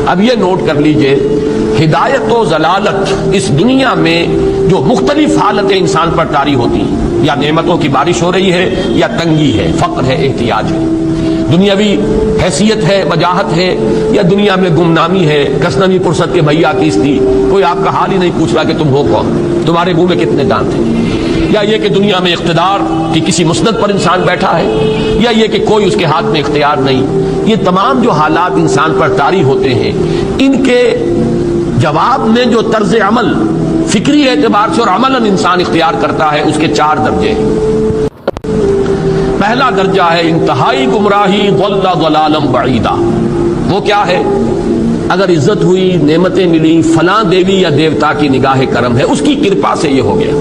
اب یہ نوٹ کر لیجئے، ہدایت و ضلالت اس دنیا میں جو مختلف حالتیں انسان پر طاری ہوتی ہیں، یا نعمتوں کی بارش ہو رہی ہے، یا تنگی ہے، فقر ہے، احتیاج ہے، دنیاوی حیثیت ہے، وجاہت ہے، یا دنیا میں گمنامی ہے، کسنوی فرصت کے بھیا کیس تھی، کوئی آپ کا حال ہی نہیں پوچھ رہا کہ تم ہو کون، تمہارے منہ میں کتنے دانت ہیں، یا یہ کہ دنیا میں اقتدار کی کسی مسند پر انسان بیٹھا ہے، یا یہ کہ کوئی اس کے ہاتھ میں اختیار نہیں، یہ تمام جو حالات انسان پر طاری ہوتے ہیں، ان کے جواب میں جو طرز عمل فکری اعتبار سے اور عملاً انسان اختیار کرتا ہے، اس کے 4 درجے ہیں۔ پہلا درجہ ہے انتہائی گمراہی، ضل ضلالا بعیدا۔ وہ کیا ہے؟ اگر عزت ہوئی، نعمتیں ملی، فلاں دیوی یا دیوتا کی نگاہ کرم ہے، اس کی کرپا سے یہ ہو گیا،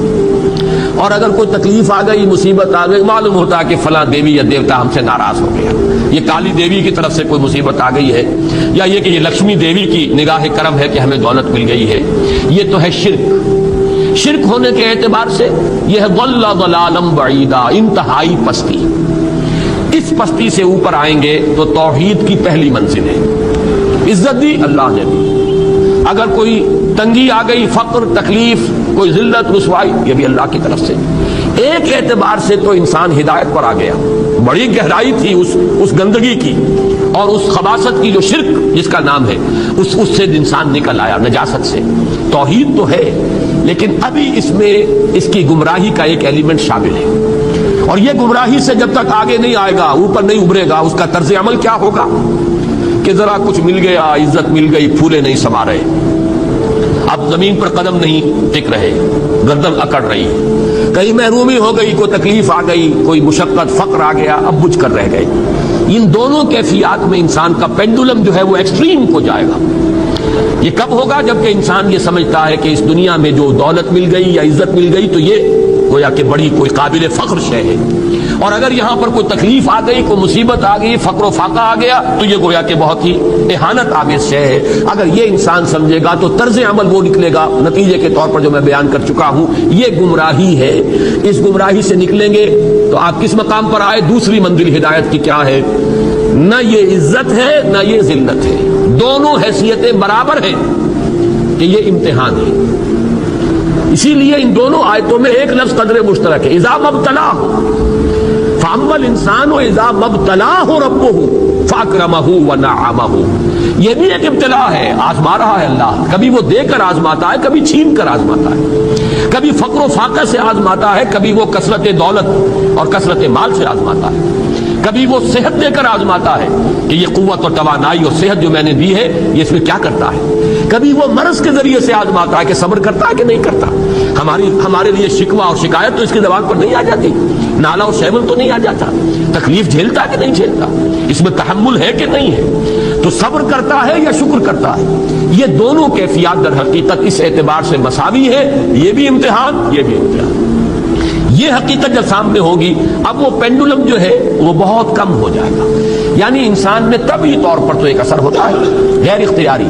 اور اگر کوئی تکلیف آ گئی، مصیبت آ گئی، معلوم ہوتا ہے کہ فلاں دیوی یا دیوتا ہم سے ناراض ہو گیا، یہ کالی دیوی کی طرف سے کوئی مصیبت آ گئی ہے، یا یہ کہ یہ لکشمی دیوی کی نگاہ کرم ہے کہ ہمیں دولت مل گئی ہے۔ یہ تو ہے شرک۔ شرک ہونے کے اعتبار سے یہ ہے ضل ضلالا بعیدا، انتہائی پستی۔ اس پستی سے اوپر آئیں گے تو توحید کی پہلی منزل ہے۔ عزت دی اللہ نے دی، اگر کوئی تنگی آ گئی، فقر، تکلیف، کوئی ذلت، رسوائی، یہ بھی اللہ کی طرف سے۔ ایک اعتبار سے تو انسان ہدایت پر آ گیا، بڑی گہرائی تھی اس گندگی کی اور اس خباثت کی جو شرک جس کا نام ہے، اس سے انسان نکل آیا، نجاست سے۔ توحید تو ہے، لیکن ابھی اس میں اس کی گمراہی کا ایک ایلیمنٹ شامل ہے، اور یہ گمراہی سے جب تک آگے نہیں آئے گا، اوپر نہیں ابھرے گا، اس کا طرز عمل کیا ہوگا کہ ذرا کچھ مل گیا، عزت مل گئی، پھولے نہیں سما رہے، اب زمین پر قدم نہیں ٹک رہے، گردن اکڑ رہی، کہیں محرومی ہو گئی، کوئی تکلیف آ گئی، کوئی مشقت، فقر آ گیا، اب بجھ کر رہ گئے۔ ان دونوں کیفیات میں انسان کا پینڈولم جو ہے وہ ایکسٹریم کو جائے گا۔ یہ کب ہوگا؟ جبکہ انسان یہ سمجھتا ہے کہ اس دنیا میں جو دولت مل گئی یا عزت مل گئی تو یہ گویا کہ بڑی کوئی قابل فخر شے ہے، اور اگر یہاں پر کوئی تکلیف آ گئی، کوئی مصیبت آ گئی، فقر و فاقہ آ گیا تو یہ گویا کہ بہت ہی اہانت آمیز شے ہے۔ اگر یہ انسان سمجھے گا تو طرز عمل وہ نکلے گا، نتیجے کے طور پر جو میں بیان کر چکا ہوں، یہ گمراہی ہے۔ اس گمراہی سے نکلیں گے تو آپ کس مقام پر آئے؟ دوسری منزل ہدایت کی کیا ہے؟ نہ یہ عزت ہے نہ یہ ذلت ہے، دونوں حیثیتیں برابر ہیں کہ یہ امتحان ہے۔ اسی لیے ان دونوں آیتوں میں ایک لفظ قدر مشترک ہے، اذا مبتلاہ فاما الانسان اذا مبتلاہ ربہ فاکرمہ ونعمہ۔ یہ بھی ایک ابتلا ہے، آزما رہا ہے اللہ، کبھی وہ دے کر آزماتا ہے، کبھی چھین کر آزماتا ہے، کبھی فقر و فاقہ سے آزماتا ہے، کبھی وہ کثرت دولت اور کثرت مال سے آزماتا ہے، کبھی وہ صحت دے کر آزماتا ہے کہ یہ قوت اور توانائی اور صحت جو میں نے دی ہے یہ اس میں کیا کرتا ہے، کبھی وہ مرض کے ذریعے سے آزماتا ہے کہ صبر کرتا ہے کہ نہیں کرتا۔ ہمارے لیے شکوہ اور شکایت تو اس کی زبان پر نہیں آ جاتی، نالا اور شیون تو نہیں آ جاتا، تکلیف جھیلتا ہے کہ نہیں جھیلتا، اس میں تحمل ہے کہ نہیں ہے، تو صبر کرتا ہے یا شکر کرتا ہے۔ یہ دونوں کیفیات در حقیقت اس اعتبار سے مساوی ہے، یہ بھی امتحان، یہ بھی امتحان۔ یہ حقیقت جب سامنے ہوگی، اب وہ پینڈولم جو ہے وہ بہت کم ہو جائے گا، یعنی انسان میں طبعی طور پر تو ایک اثر ہوتا ہے غیر اختیاری،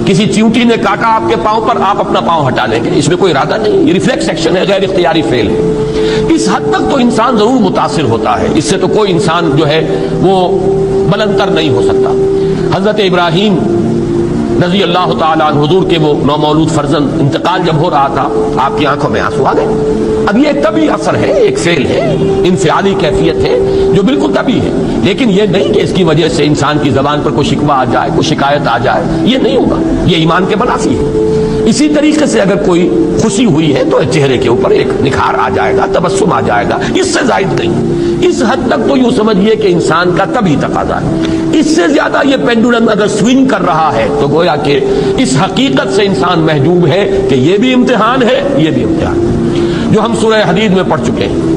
کسی چیونٹی نے کاٹا آپ کے پاؤں پر، آپ اپنا پاؤں ہٹا لیں گے، اس میں کوئی ارادہ نہیں، یہ ریفلیکس ایکشن ہے، غیر اختیاری فعل ہے۔ اس حد تک تو انسان ضرور متاثر ہوتا ہے، اس سے تو کوئی انسان جو ہے وہ بلندر نہیں ہو سکتا۔ حضرت ابراہیم رضی اللہ تعالیٰ عنہ، حضور کے وہ نومولود فرزند، انتقال جب ہو رہا تھا آپ کی آنکھوں میں آنسو آ گئے۔ اب یہ ایک طبعی اثر ہے، ایک فعل ہے، انفعالی کیفیت ہے جو بالکل طبعی ہے، لیکن یہ نہیں کہ اس کی وجہ سے انسان کی زبان پر کوئی شکوہ آ جائے، کوئی شکایت آ جائے، یہ نہیں ہوگا، یہ ایمان کے منافی ہے۔ اسی طریقے سے اگر کوئی خوشی ہوئی ہے تو چہرے کے اوپر ایک نکھار آ جائے گا، تبسم آ جائے گا، اس سے زائد نہیں۔ اس حد تک تو یوں سمجھیے کہ انسان کا طبعی تقاضا ہے، اس سے زیادہ یہ پینڈولم اگر سوئنگ کر رہا ہے تو گویا کہ اس حقیقت سے انسان محجوب ہے کہ یہ بھی امتحان ہے، یہ بھی امتحان ہے، جو ہم سورہ حدید میں پڑھ چکے ہیں۔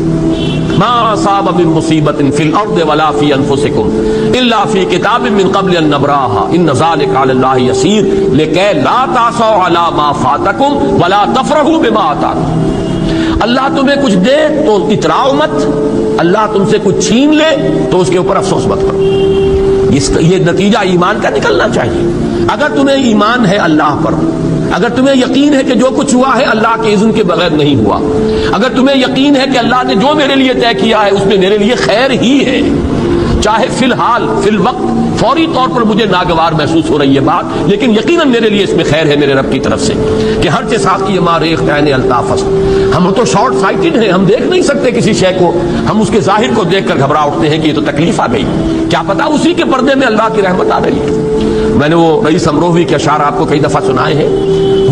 ما اصاب من مصیبت فی الارض ولا فی انفسکم الا فی کتاب من قبل ان نبراها ان ذلک علی اللہ یسیر لکی لا تعصوا علی ما فاتکم ولا تفرحوا بما آتاکم۔ اللہ تمہیں کچھ دے تو اتراؤ مت، اللہ تم سے کچھ چھین لے تو اس کے اوپر افسوس مت کرو۔ یہ نتیجہ ایمان کا نکلنا چاہیے۔ اگر تمہیں ایمان ہے اللہ پر، اگر تمہیں یقین ہے کہ جو کچھ ہوا ہے اللہ کے اذن کے بغیر نہیں ہوا، اگر تمہیں یقین ہے کہ اللہ نے جو میرے لیے طے کیا ہے اس میں میرے لیے خیر ہی ہے، چاہے فی الحال فی الوقت فوری طور پر مجھے ناگوار محسوس ہو رہی ہے بات، لیکن یقیناً میرے لیے اس میں خیر ہے میرے رب کی طرف سے کہ ہر کے ساتھ یہ ماریخ عین الطاف، ہم تو شارٹ سائٹڈ ہیں، ہم دیکھ نہیں سکتے کسی شے کو، ہم اس کے ظاہر کو دیکھ کر گھبرا اٹھتے ہیں کہ یہ تو تکلیف آ گئی، کیا پتا اسی کے پردے میں اللہ کی رحمت آ رہی ہے۔ میں نے وہ رئیس امروہوی کے اشعار آپ کو کئی دفعہ سنائے ہیں،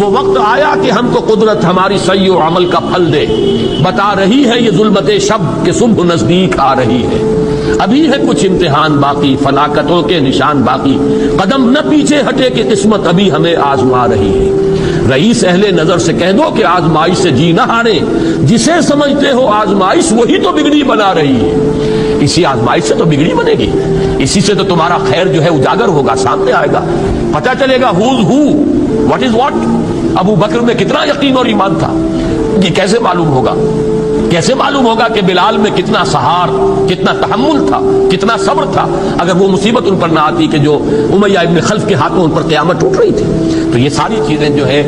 وہ وقت آیا کہ ہم کو قدرت ہماری سعی و عمل کا پھل دے، بتا رہی ہے یہ ظلمت شب کہ صبح نزدیک آ رہی ہے، ابھی ہے کچھ امتحان باقی، فلاکتوں کے نشان باقی، قدم نہ پیچھے ہٹے کہ قسمت ابھی ہمیں آزما رہی ہے۔ رئیس اہل نظر سے کہہ دو کہ آزمائش سے جی نہ ہارے، جسے سمجھتے ہو آزمائش وہی تو بگڑی بنا رہی ہے۔ اسی آزمائش سے تو بگڑی بنے گی، اسی سے تو تمہارا خیر جو ہے اجاگر ہوگا، سامنے آئے گا، پتہ چلے گا who's who, what is what۔ ابو بکر میں کتنا یقین اور ایمان تھا، یہ کیسے معلوم ہوگا؟ کیسے معلوم ہوگا کہ بلال میں کتنا سہار، کتنا تحمل تھا، کتنا صبر تھا، اگر وہ مصیبت ان پر نہ آتی کہ جو امیہ ابن خلف کے ہاتھوں ان پر قیامت ٹوٹ رہی تھی۔ تو یہ ساری چیزیں جو ہے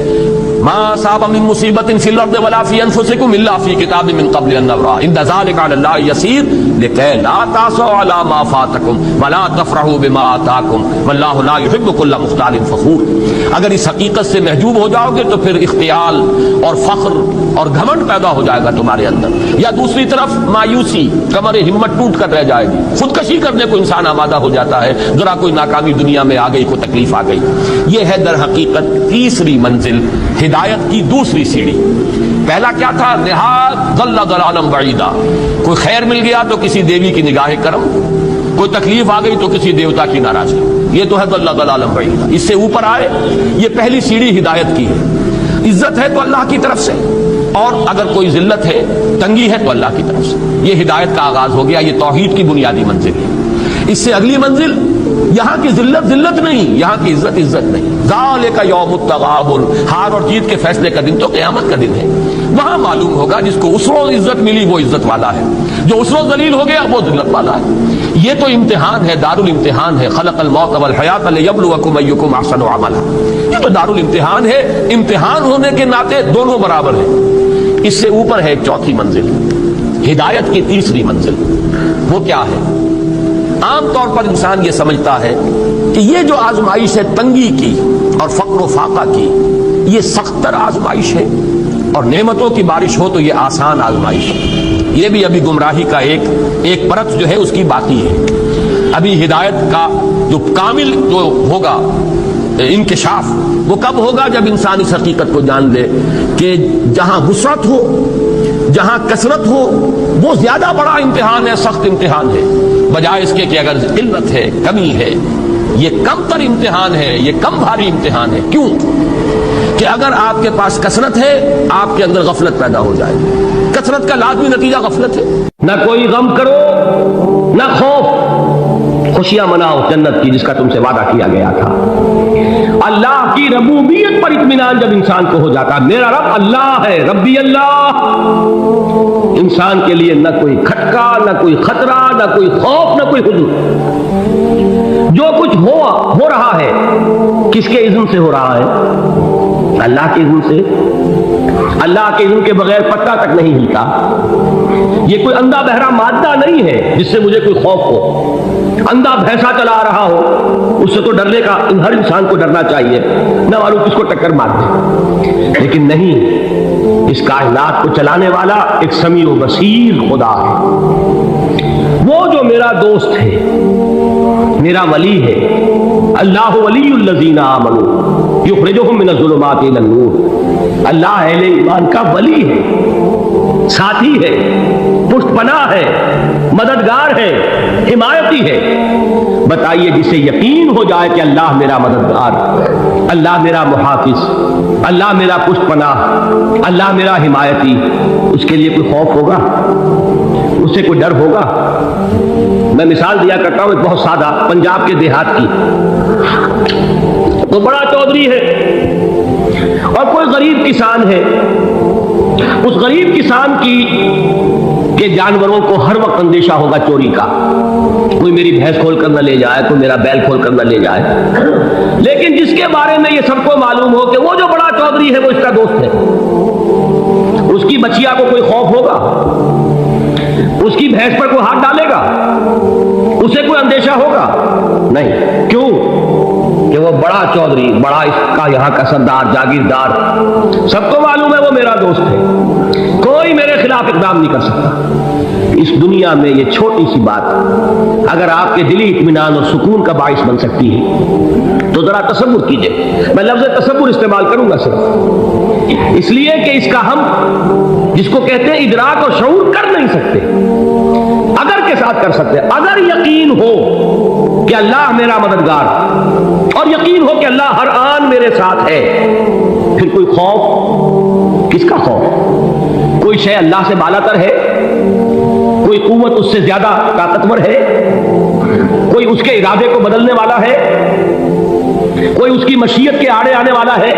ما اصاب من مصیبت فی الارض ولا فی انفسکم الا فی کتاب من قبل ان نبرأ ان ذلک علی اللہ یسیر لکی لا تأسوا علی ما فاتکم ولا تفرحوا بما آتاکم واللہ لا یحب کل مختال فخور۔ اگر اس حقیقت سے محجوب ہو جاؤ گے تو پھر اختیال اور فخر اور گھمنڈ پیدا ہو جائے گا تمہارے اندر، یا دوسری طرف مایوسی، کمر ہمت ٹوٹ کر رہ جائے گی، خودکشی کرنے کو انسان آمادہ ہو جاتا ہے، ذرا کوئی ناکامی دنیا میں آ گئی، کوئی تکلیف آ گئی۔ یہ ہے در حقیقت تیسری منزل، ہدایت کی دوسری سیڑھی۔ پہلا کیا تھا؟ نہایت ضل ضلالا بعیدا، کوئی خیر مل گیا تو کسی دیوی کی نگاہ کرم، کوئی تکلیف آ گئی تو کسی دیوتا کی ناراضگی، یہ تو ہے ضل ضلالا بعیدا۔ اس سے اوپر آئے، یہ پہلی سیڑھی ہدایت کی ہے۔ عزت ہے تو اللہ کی طرف سے، اور اگر کوئی ذلت ہے، تنگی ہے تو اللہ کی طرف سے، یہ ہدایت کا آغاز ہو گیا، یہ توحید کی بنیادی منزل ہے۔ اس سے اگلی منزل، یہاں کی ذلت ذلت نہیں، یہاں کی عزت عزت نہیں، ذالک یوم التغابن، ہار اور جیت کے فیصلے کا دن تو قیامت کا دن ہے، وہاں معلوم ہوگا جس کو اس روز عزت ملی وہ عزت والا ہے، جو اس روز ذلیل ہو گیا وہ ذلت والا ہے۔ یہ تو امتحان ہے، دار الامتحان ہے، خلق الموت والحیات لیبلوکم ایکم احسن عملا، یہ تو دار الامتحان ہے، امتحان ہونے کے ناطے دونوں برابر ہیں۔ اس سے اوپر ہے ایک چوتھی منزل، ہدایت کی تیسری منزل، وہ کیا ہے؟ عام طور پر انسان یہ سمجھتا ہے کہ یہ جو آزمائش ہے تنگی کی اور فقر و فاقہ کی، یہ سخت تر آزمائش ہے، اور نعمتوں کی بارش ہو تو یہ آسان آزمائش ہے۔ یہ بھی ابھی گمراہی کا ایک پرت جو ہے اس کی باقی ہے۔ ابھی ہدایت کا جو کامل جو ہوگا انکشاف وہ کب ہوگا؟ جب انسان اس حقیقت کو جان لے کہ جہاں وسعت ہو، جہاں کثرت ہو، وہ زیادہ بڑا امتحان ہے، سخت امتحان ہے، بجائے اس کے کہ اگر قلت ہے، کمی ہے، یہ کم تر امتحان ہے، یہ کم بھاری امتحان ہے۔ کیوں؟ کہ اگر آپ کے پاس کثرت ہے، آپ کے اندر غفلت پیدا ہو جائے گی۔ کثرت کا لازمی نتیجہ غفلت ہے، نہ کوئی غم کرو نہ خوف، خوشیاں مناؤ جنت کی جس کا تم سے وعدہ کیا گیا تھا۔ اللہ کی ربوبیت پر اطمینان جب انسان کو ہو جاتا، میرا رب اللہ ہے، ربی اللہ، انسان کے لیے نہ کوئی کھٹکا، نہ کوئی خطرہ، نہ کوئی خوف، نہ کوئی حزن۔ جو کچھ ہو رہا ہے کس کے اذن سے ہو رہا ہے؟ اللہ کے اذن سے۔ اللہ کے اذن کے بغیر پتا تک نہیں ہلتا۔ یہ کوئی اندھا بہرا مادہ نہیں ہے جس سے مجھے کوئی خوف ہو۔ اندھا بھینسا چلا رہا ہو اس سے تو ڈرنے کا ہر انسان کو ڈرنا چاہیے، نہ معلوم کس کو ٹکر مار دے، لیکن نہیں، اس کائنات کو چلانے والا ایک سمیع و بصیر خدا ہے، وہ جو میرا دوست ہے، میرا ولی ہے۔ اللہ ولی الذین آمنوا یخرجہم من الظلمات الی النور، اللہ اہل ایمان کا ولی ہے، ساتھی ہے، پشت پناہ ہے، مددگار ہے، حمایتی ہے۔ بتائیے جسے یقین ہو جائے کہ اللہ میرا مددگار، اللہ میرا محافظ، اللہ میرا پشت پناہ، اللہ میرا حمایتی، اس کے لیے کوئی خوف ہوگا؟ اس سے کوئی ڈر ہوگا؟ میں مثال دیا کرتا ہوں ایک بہت سادہ، پنجاب کے دیہات کی۔ تو بڑا چودھری ہے اور کوئی غریب کسان ہے، اس غریب کسان کے جانوروں کو ہر وقت اندیشہ ہوگا چوری کا، کوئی میری بھینس کھول کر نہ لے جائے، کوئی میرا بیل کھول کر نہ لے جائے۔ لیکن جس کے بارے میں یہ سب کو معلوم ہو کہ وہ جو بڑا چودھری ہے وہ اس کا دوست ہے، اس کی بچیا کو کوئی خوف ہوگا؟ اس کی بھینس پر کوئی ہاتھ ڈالے گا؟ اسے کوئی اندیشہ ہوگا؟ نہیں. کیوں؟ کہ وہ بڑا چودھری، بڑا اس کا یہاں کا سردار، جاگیردار، سب کو معلوم ہے وہ میرا دوست ہے، کوئی میرے خلاف اقدام نہیں کر سکتا. اس دنیا میں یہ چھوٹی سی بات اگر آپ کے دلی اطمینان اور سکون کا باعث بن سکتی ہے تو ذرا تصور کیجئے. میں لفظ تصور استعمال کروں گا صرف اس لیے کہ اس کا ہم جس کو کہتے ہیں ادراک اور شعور کر نہیں سکتے. اگر کے ساتھ کر سکتے، اگر یقین ہو کہ اللہ میرا مددگار اور یقین ہو کہ اللہ ہر آن میرے ساتھ ہے، پھر کوئی خوف؟ کس کا خوف؟ کوئی شے اللہ سے بالاتر ہے؟ کوئی قوت اس سے زیادہ طاقتور ہے؟ کوئی اس کے ارادے کو بدلنے والا ہے؟ کوئی اس کی مشیت کے آڑے آنے والا ہے؟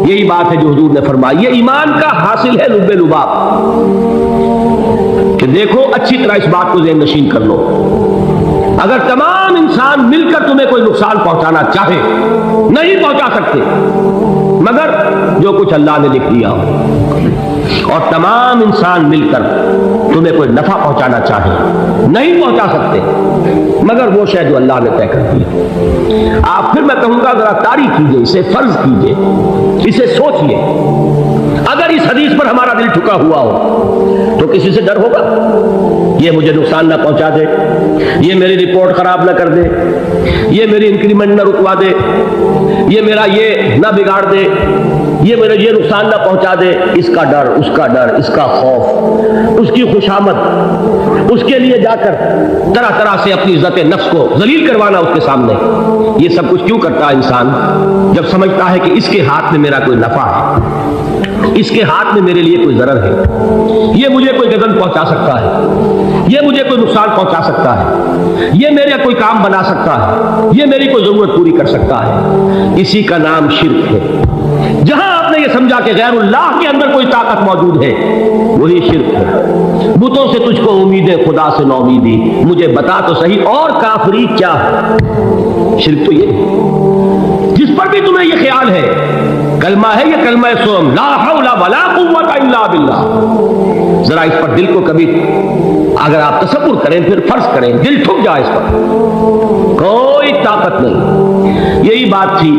یہی بات ہے جو حضور نے فرمائی. یہ ایمان کا حاصل ہے لب لباب کہ دیکھو اچھی طرح اس بات کو ذہن نشین کر لو. اگر تمام انسان مل کر تمہیں کوئی نقصان پہنچانا چاہے، نہیں پہنچا سکتے مگر جو کچھ اللہ نے لکھ دیا ہو، اور تمام انسان مل کر تمہیں کوئی نفع پہنچانا چاہے، نہیں پہنچا سکتے مگر وہ شے جو اللہ نے طے کر دی. آپ پھر میں کہوں گا ذرا طاری کیجئے، اسے فرض کیجئے، اسے سوچئے. اگر اس حدیث پر ہمارا دل ٹھکا ہوا ہو تو کسی سے ڈر ہوگا؟ یہ مجھے نقصان نہ پہنچا دے، یہ میری رپورٹ خراب نہ کر دے، یہ میری انکریمنٹ نہ رکوا دے، یہ میرا یہ نہ بگاڑ دے، یہ میرا یہ نقصان نہ پہنچا دے. اس کا ڈر، اس کا ڈر، اس کا خوف، اس کی خوشامد، اس کے لیے جا کر طرح طرح سے اپنی عزت نفس کو ذلیل کروانا اس کے سامنے. یہ سب کچھ کیوں کرتا ہے انسان؟ جب سمجھتا ہے کہ اس کے ہاتھ میں میرا کوئی نفع ہے، اس کے ہاتھ میں میرے لیے کوئی ضرر ہے، یہ مجھے کوئی غضب پہنچا سکتا ہے، یہ مجھے کوئی نقصان پہنچا سکتا ہے، یہ میرا کوئی کام بنا سکتا ہے، یہ میری کوئی ضرورت پوری کر سکتا ہے. اسی کا نام شرک ہے. جہاں آپ نے یہ سمجھا کہ غیر اللہ کے اندر کوئی طاقت موجود ہے، وہی شرک ہے. بتوں سے تجھ کو امید ہے، خدا سے نومیدی، مجھے بتا تو صحیح اور کافری کیا ہے. شرک تو یہ ہے جس پر بھی تمہیں یہ خیال ہے. کلمہ ہے یہ کلمہ سوم، لا حول ولا قوت الا باللہ. ذرا اس پر دل کو کبھی اگر آپ تصور کریں، پھر فرض کریں، دل ٹھک جائے اس پر، کوئی طاقت نہیں. یہی بات تھی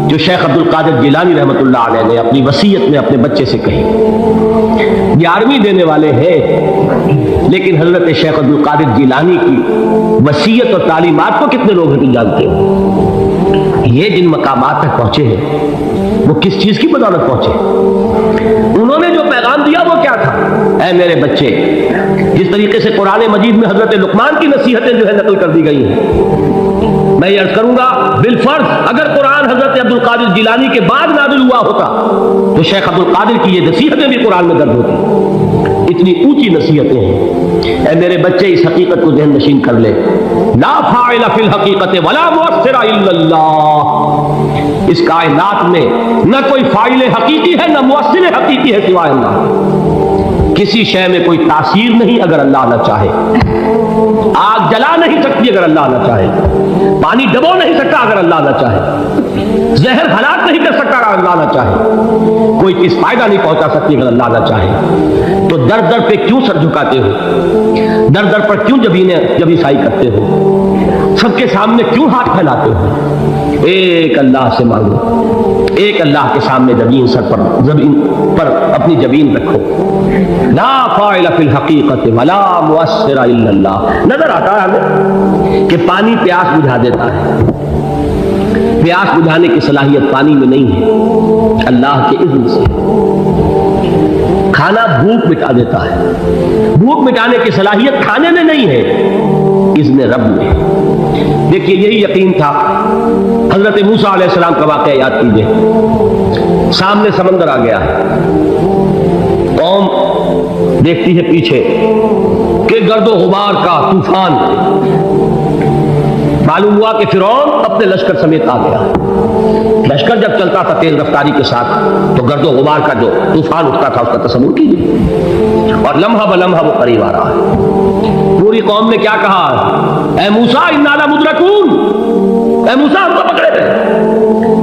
جو شیخ عبد القادر جیلانی رحمۃ اللہ علیہ نے اپنی وصیت میں اپنے بچے سے کہی. 11ویں دینے والے ہیں لیکن حضرت شیخ عبد القادر جیلانی کی وصیت اور تعلیمات کو کتنے لوگ ہیں جانتے ہو؟ یہ جن مقامات تک پہنچے ہیں وہ کس چیز کی بدولت پہنچے؟ انہوں نے جو پیغام دیا وہ کیا تھا؟ اے میرے بچے، جس طریقے سے قرآن مجید میں حضرت لقمان کی نصیحتیں جو ہے نقل کر دی گئی ہیں، میں یہ عرض کروں گا بالفرض اگر قرآن حضرت عبد القادر جیلانی کے بعد نازل ہوا ہوتا تو شیخ عبد القادر کی یہ نصیحتیں بھی قرآن میں درج ہوتی. اتنی اونچی نصیحتیں ہیں. اے میرے بچے، اس حقیقت کو ذہن نشین کر لے، لا فاعل فی الحقیقت ولا مؤثر الا اللہ. اس کائنات میں نہ کوئی فاعل حقیقی ہے نہ مؤثر حقیقی ہے سوائے اللہ. کسی شے میں کوئی تاثیر نہیں اگر اللہ نہ چاہے. آگ جلا نہیں سکتی اگر اللہ نہ چاہے. پانی ڈبو نہیں سکتا اگر اللہ نہ چاہے. زہر ہلاک نہیں کر سکتا اگر اللہ نہ چاہے. کوئی چیز فائدہ نہیں پہنچا سکتی اگر اللہ نہ چاہے. تو در در پہ کیوں سر جھکاتے ہو؟ در در پر کیوں جب عیسائی کرتے ہو؟ سب کے سامنے کیوں ہاتھ پھیلاتے ہو؟ ایک اللہ سے مانگو، ایک اللہ کے سامنے زمین سر پر اپنی جبین رکھو. لا فاعل فی الحقیقت ولا مؤثر الا اللہ. نظر آتا ہے ہمیں کہ پانی پیاس بجھا دیتا ہے. پیاس بجھانے کی صلاحیت پانی میں نہیں ہے، اللہ کے اذن سے. کھانا بھوک مٹا دیتا ہے، بھوک مٹانے کی صلاحیت کھانے میں نہیں ہے، اذن رب میں. دیکھیے یہی یقین تھا. حضرت موسیٰ علیہ السلام کا واقعہ یاد کیجئے. سامنے سمندر آ گیا ہے، قوم دیکھتی ہے پیچھے کہ گرد و غبار کا طوفان. معلوم ہوا کہ فرعون اپنے لشکر سمیت آ گیا. لشکر جب چلتا تھا تیز رفتاری کے ساتھ تو گرد و غبار کا جو طوفان اٹھتا تھا اس کا تصور کیجیے. اور لمحہ بلمحہ وہ قریب آ رہا ہے. پوری قوم نے کیا کہا؟ اے موسیٰ انا لمدرکون، اے موسیٰ ہم کو پکڑے گئے.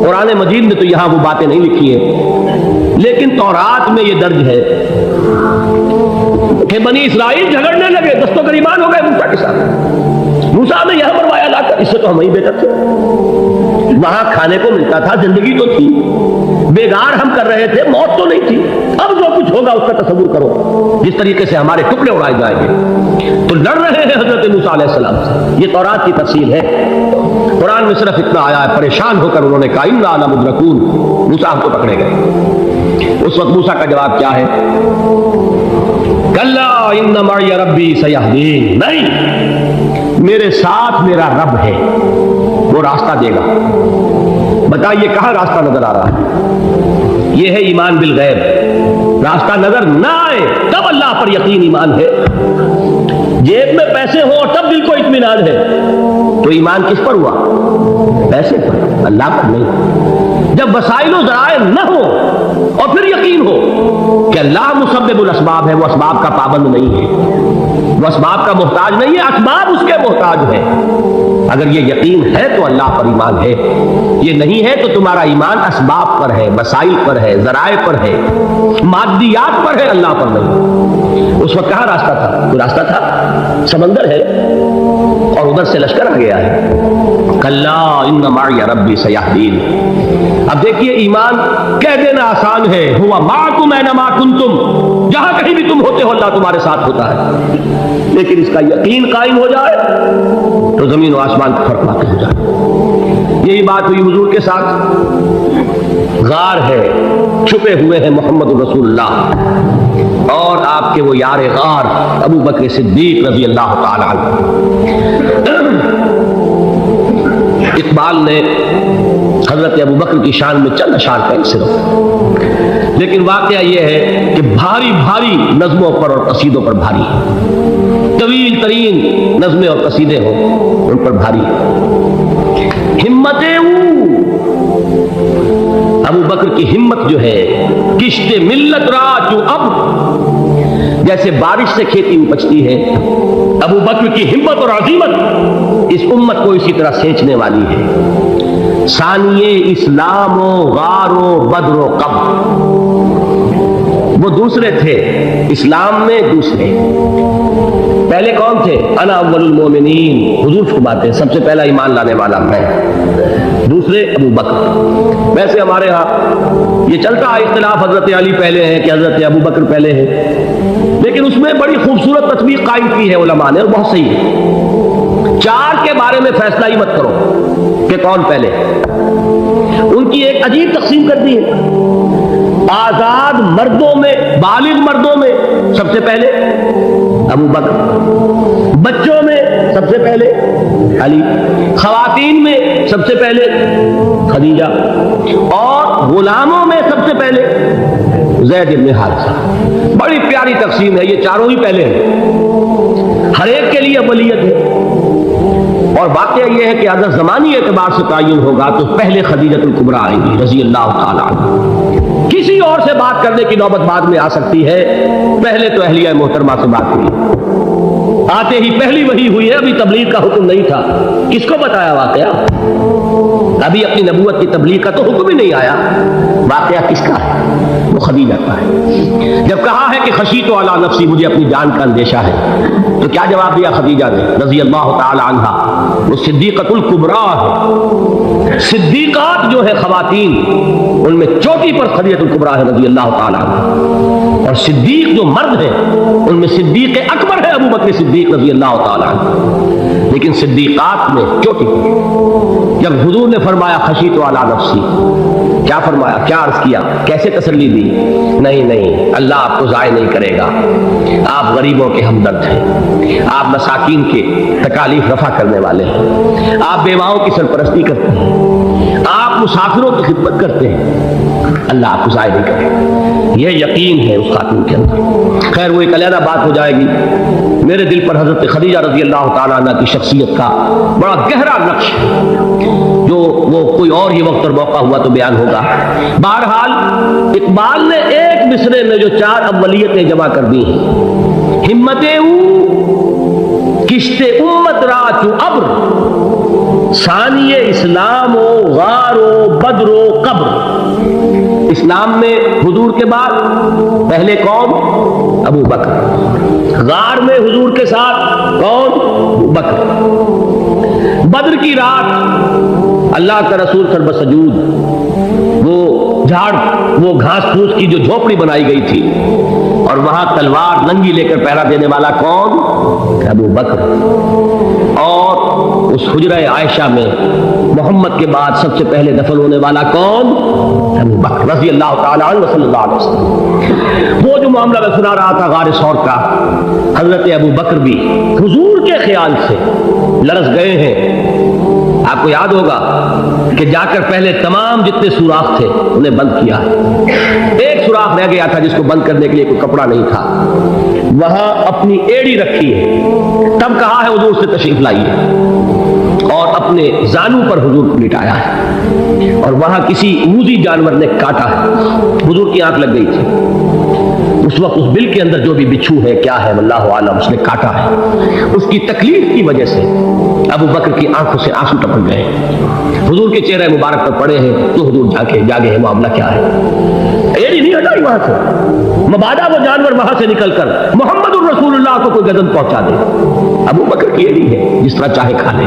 قرآن مجید میں تو یہاں وہ باتیں نہیں لکھی ہیں لیکن تورات میں یہ درج ہے. کہ بنی اسرائیل جھگڑنے لگے، دست و گریبان ہو گئے موسیٰ کے ساتھ۔ موسیٰ نے یہاں مروایا لا کر، اس سے تو ہم ہی بہتر تھے، وہاں کھانے کو ملتا تھا، زندگی تو تھی، بیگار ہم کر رہے تھے، موت تو نہیں تھی۔ اب جو کچھ ہوگا اس کا تصور کرو، جس طریقے سے ہمارے ٹکڑے اڑائے جائیں گے۔ تو لڑ رہے ہیں حضرت موسیٰ علیہ السلام سے، یہ تورات کی تفصیل ہے۔ قرآن میں صرف اتنا آیا ہے، پریشان ہو کر انہوں نے کہا انا لمدرکون، موسیٰ ہم کو پکڑے گئے۔ اس وقت موسیٰ کا جواب کیا ہے؟ کلا ان معی ربی سیہدین، نہیں، میرے ساتھ میرا رب ہے، وہ راستہ دے گا۔ بتائیے کہاں راستہ نظر آ رہا ہے؟ یہ ہے ایمان بالغیب۔ راستہ نظر نہ آئے تب اللہ پر یقین ایمان ہے۔ جیب میں پیسے ہوں تب دل کو اطمینان ہے، تو ایمان کس پر ہوا؟ پیسے پر، اللہ پر نہیں۔ جب وسائل و ذرائع نہ ہو اور پھر یقین ہو کہ اللہ مسبب الاسباب ہے، وہ اسباب کا پابند نہیں ہے، وہ اسباب کا محتاج نہیں ہے، اسباب اس کے محتاج ہے۔ اگر یہ یقین ہے تو اللہ پر ایمان ہے، یہ نہیں ہے تو تمہارا ایمان اسباب پر ہے، وسائل پر ہے، ذرائع پر ہے، مادیات پر ہے، اللہ پر نہیں۔ اس وقت کہاں راستہ تھا؟ کوئی راستہ تھا؟ سمندر ہے اور ادھر سے لشکر آ گیا ہے۔ کلا ان معی ربی سیہدین۔ اب دیکھیے ایمان کہہ دینا آسان ہے، ہوا معکم اینما کنتم، جہاں کہیں بھی تم ہوتے ہو اللہ تمہارے ساتھ ہوتا ہے، لیکن اس کا یقین قائم ہو جائے تو زمین و آسمان کا فرق واقع ہو جائے۔ یہی بات ہوئی حضور کے ساتھ۔ غار ہے، چھپے ہوئے ہیں محمد رسول اللہ اور آپ کے وہ یار غار ابو بکر صدیق رضی اللہ تعالی عنہ۔ اقبال نے حضرت ابو بکر کی شان میں چند اشعار کہیں صرف، لیکن واقعہ یہ ہے کہ بھاری بھاری نظموں پر اور قصیدوں پر بھاری ہے، طویل ترین نظمیں اور قصیدے ہوں ان پر بھاری ہے۔ ہمتیں ابو بکر کی ہمت جو ہے، کشت ملت را جو اب جیسے بارش سے کھیتی اپجتی ہے، ابو بکر کی ہمت اور عظیمت اس امت کو اسی طرح سینچنے والی ہے۔ ثانیے اسلام و غار و بدر و قبر، وہ دوسرے تھے اسلام میں، دوسرے پہلے کون تھے؟ انا اول المومنین، حضور فرماتے ہیں سب سے پہلا ایمان لانے والا میں، دوسرے ابو بکر۔ ویسے ہمارے ہاں یہ چلتا ہے اختلاف، حضرت علی پہلے ہیں کہ حضرت ابو بکر پہلے ہیں، لیکن اس میں بڑی خوبصورت تطبیق قائم کی ہے علماء نے اور بہت صحیح ہے۔ چار کے بارے میں فیصلہ ہی مت کرو کہ کون پہلے، ان کی ایک عجیب تقسیم کر دی ہے۔ آزاد مردوں میں، بالغ مردوں میں سب سے پہلے ابو بکر، بچوں میں سب سے پہلے علی، خواتین میں سب سے پہلے خدیجہ، اور غلاموں میں سب سے پہلے زید بن حارثہ۔ بڑی پیاری تقسیم ہے، یہ چاروں ہی پہلے ہیں، ہر ایک کے لیے اولیت ہے۔ اور واقعہ یہ ہے کہ اگر زمانی اعتبار سے تعین ہوگا تو پہلے خدیجہ الکبریٰ آئیں گی رضی اللہ تعالی عنہ، کسی اور سے بات کرنے کی نوبت بعد میں آ سکتی ہے، پہلے تو اہلیہ محترمہ سے بات ہوئی، آتے ہی پہلی وحی ہوئی ہے، ابھی تبلیغ کا حکم نہیں تھا، کس کو بتایا واقعہ؟ ابھی اپنی نبوت کی تبلیغ کا تو حکم ہی نہیں آیا، واقعہ کس کا ہے؟ وہ خدیجہ کا ہے۔ جب کہا ہے کہ خشیت علی نفسی، مجھے اپنی جان کا اندیشہ ہے، تو کیا جواب دیا خدیجہ نے رضی اللہ تعالی عنہا؟ وہ صدیقۃ الکبریٰ ہے، صدیقات جو ہے خواتین ان میں چوٹی پر خدیجہ الکبریٰ ہے رضی اللہ تعالی عنہ، اور صدیق جو مرد ہیں ان میں صدیق اکبر ہے ابو بکر صدیق رضی اللہ تعالی عنہ، لیکن صدیقات میں چوٹی پر۔ جب حضور نے فرمایا خشیت علی نفسی، کیا فرمایا، کیا عرض کیا، کیسے تسلی دی؟ نہیں، اللہ آپ کو ضائع نہیں کرے گا، آپ غریبوں کے ہمدرد ہیں، آپ مساکین کے تکالیف رفع کرنے والے ہیں، آپ بیواؤں کی سرپرستی کرتے ہیں، آپ مسافروں کی خدمت کرتے ہیں، اللہ آپ کو ضائع نہیں کرے گا۔ یہ یقین ہے اس خاتون کے اندر۔ خیر وہ ایک علیحدہ بات ہو جائے گی، میرے دل پر حضرت خدیجہ رضی اللہ تعالیٰ عنہ کی شخصیت کا بڑا گہرا نقش جو وہ کوئی اور ہی وقت اور موقع ہوا تو بیان ہوگا۔ بہرحال اقبال نے ایک مصرے میں جو چار اولیتیں جمع کر دی ہیں، ہمتیں کشت امت را چو ابر، ثانی اسلام و غار و بدر و قبر، اسلام میں حضور کے بعد پہلے کون؟ ابو بکر۔ غار میں حضور کے ساتھ کون؟ ابو بکر۔ بدر کی رات اللہ کا رسول سر بسجود، وہ جھاڑ وہ گھاس پھوس کی جو جھوپڑی بنائی گئی تھی، اور وہاں تلوار ننگی لے کر پہرا دینے والا کون؟ ابو بکر۔ اور اس حجرہ عائشہ میں محمد کے بعد سب سے پہلے دفن ہونے والا کون؟ ابو بکر رضی اللہ تعالی عنہ صلی اللہ علیہ وسلم۔ وہ جو معاملہ میں سنا رہا تھا غار ثور کا، حضرت ابو بکر بھی حضور کے خیال سے لرز گئے ہیں۔ آپ کو یاد ہوگا کہ جا کر پہلے تمام جتنے سوراخ تھے انہیں بند کیا ہے، ایک سوراخ رہ گیا تھا جس کو بند کرنے کے لیے کوئی کپڑا نہیں تھا، وہاں اپنی ایڑی رکھی ہے، تب کہا ہے حضور سے تشریف لائیے، اور اپنے زانو پر حضور کو لٹایا ہے، اور وہاں کسی موذی جانور نے کاٹا ہے، حضور کی آنکھ لگ گئی تھی، اس وقت اس بل کے اندر جو بھی بچھو ہے کیا ہے واللہ عالم، اس نے کاٹا ہے، اس کی تکلیف کی وجہ سے ابو بکر کی آنکھوں سے آنسو ٹپک گئے، حضور کے چہرے مبارک پر پڑے ہیں، تو حضور جاگے ہیں، معاملہ کیا ہے؟ ایڑی نہیں ہٹائی وہاں سے، مبادا وہ جانور وہاں سے نکل کر محمد الرسول اللہ کو کوئی گردن پہنچا دے، ابو بکر کی ایڑی ہے، جس طرح چاہے کھا لے۔